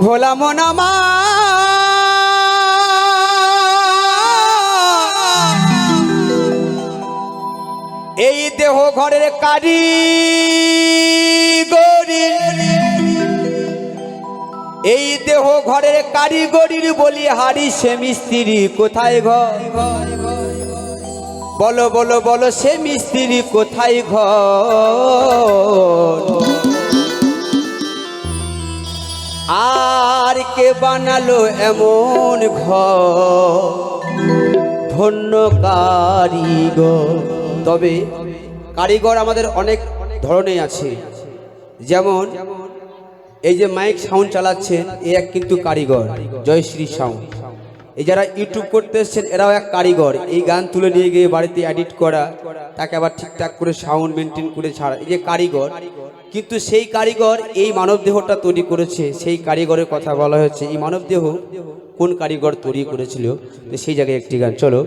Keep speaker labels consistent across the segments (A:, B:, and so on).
A: ভোলা মনামা এই দেহ ঘরের কারিগরি, এই দেহ ঘরের কারিগরির বলি হারি সে মিস্ত্রি কোথায় ঘর? বলো বলো বলো সে মিস্ত্রি কোথায় ঘর? আর কে বানালো এমন ঘর? ধন্য কারিগর। তবে কারিগর আমাদের অনেক ধরনের আছে, যেমন এই যে মাইক সাউন্ড চালাচ্ছেন এ এক কিন্তু কারিগর, জয়শ্রী সাউন্ড। এই যারা ইউটিউব করতে এসছেন এরাও এক কারিগর। এই গান তুলে নিয়ে গিয়ে বাড়িতে এডিট করা, তাকে আবার ঠিকঠাক করে সাউন্ড মেনটেন করে ছাড়া, এই যে কারিগর। কিন্তু সেই কারিগর এই মানব দেহটা তৈরি করেছে, সেই কারিগরের কথা বলা হচ্ছে। এই মানব দেহ কোন কারিগর তৈরি করেছিল, তো সেই জায়গায় একটি গান। চলো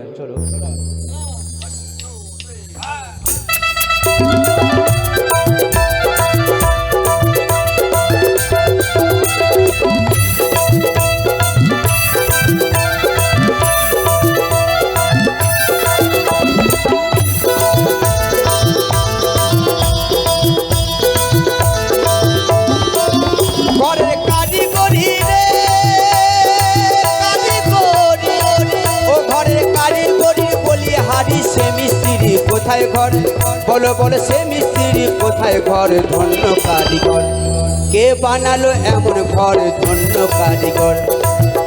A: কোথায় ঘর? বলো বলো সে মিস্ত্রি কোথায় ঘর? ধন্য কারিগর। কে বানালো এমন ঘর? ধন্য কারিগর।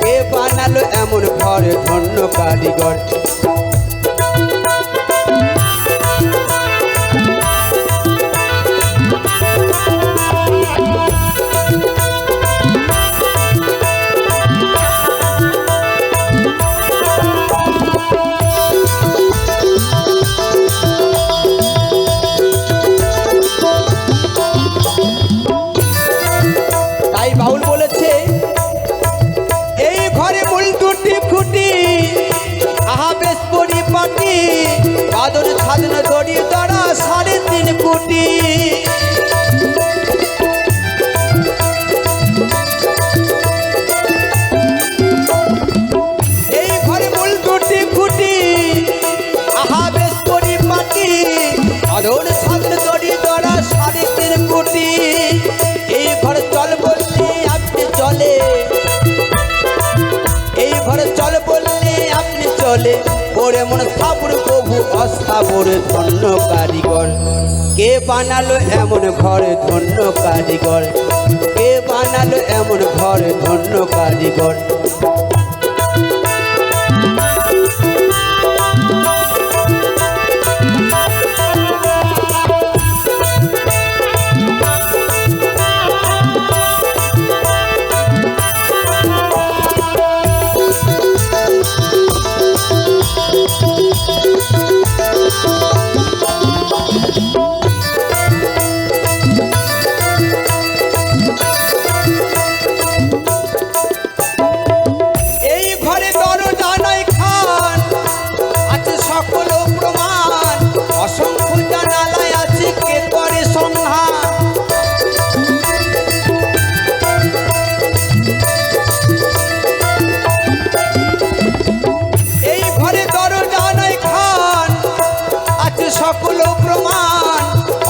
A: কে বানালো এমন ঘর? ধন্য কারিগর। বাদর ছাদন দড়ি দড়া 3.5 কোটি। এই ঘরে মূল 2টি খুঁটি, আহা বেশ পরিপাটি। বাদর ছাদন দড়ি দড়া 3.5 কোটি। এই ঘরে চল বললে আপনি চলে, এই ঘরে চল বললে আপনি চলে। ওরে মন স্থাবর প্রভু অস্থাবর। ধন্য কারিগর। কে বানালো এমন ঘর? ধন্য কারিগর। কে বানালো এমন ঘর? ধন্য কারিগর।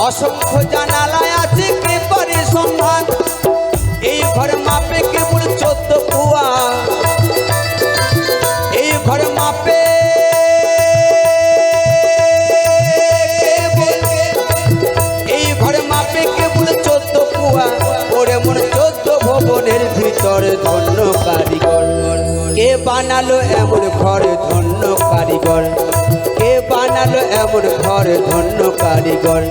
A: অসংখ্য জানালায় আছে কে করে সন্ধান। এই ঘরে মাপে কেবল 14 কুয়া। এই ঘরে মাপে এই ঘরে মাপে কেবল 14 কুয়া। ওরে মন 14 ভবনের ভিতর। ধন্য কারিগর। কে বানালো এমন ঘর? ধন্য কারিগর। কে বানালো এমন ঘর? ধন্য কারিগর।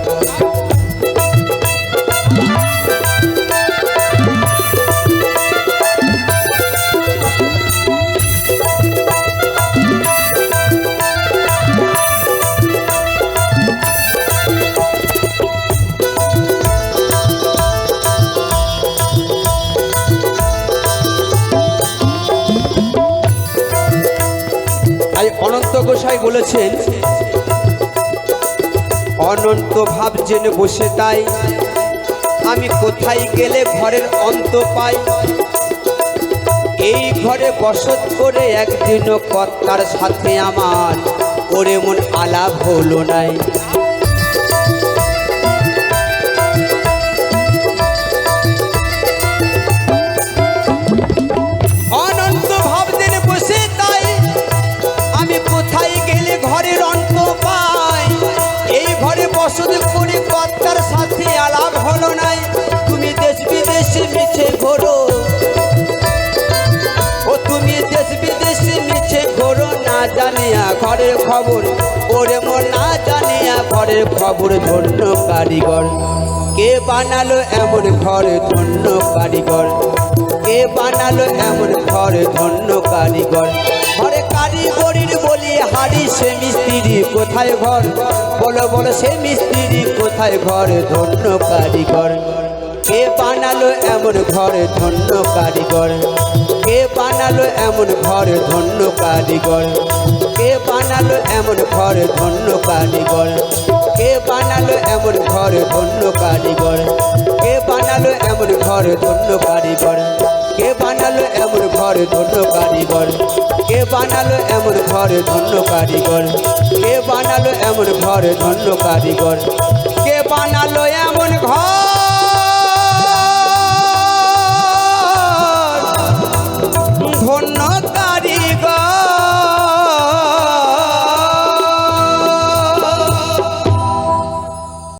A: অনন্ত গোসাই বলেছেন, অনন্ত ভাব জেনে বসে তাই আমি কোথায় গেলে ঘরের অন্ত পাই। এই ঘরে বসত করে একদিনও কর্তার সাথে আমার ওরে মন আলাপ হলো নাই। অনন্ত ভাবদিন বসে তাই আমি কোথায় গেলে ঘরের অন্ত পাই। এই ঘরে বসত করে কর্তার সাথে আলাপ হলো নাই। তুমি দেশ বিদেশে মিছে ঘোরো, ও তুমি দেশ বিদেশে মিছে ঘোরো, না জানিয়া ঘরের খবর ওরে মন না জানিয়া ঘরের খবর। ধন্য কারিগর কে বানালো এমন ঘর, ধন্য কারিগর কে বানালো এমন ঘর, ধন্য কারিগর। ঘরে কারিগরির বলি হারি, সে মিস্ত্রি কোথায় ঘর, বলো বলো সে মিস্ত্রি কোথায় ঘর, ধন্য কারিগর কে বানালো এমন ঘর, ধন্য কারিগর কে বানালো এমন ঘর, ধন্য কারিগর কে বানালো এমন ঘর, ধন্য কারিগর কে বানালো এমন ঘর, ধন্য কারিগর কে বানালো এমন ঘর, ধন্য কারিগর কে বানালো এমন ঘর, ধন্য কারিগর কে বানালো এমন ঘর, ধন্য কারিগর কে বানালো এমন ঘর, ধন্য কারিগর কে বানালো এমন ঘর।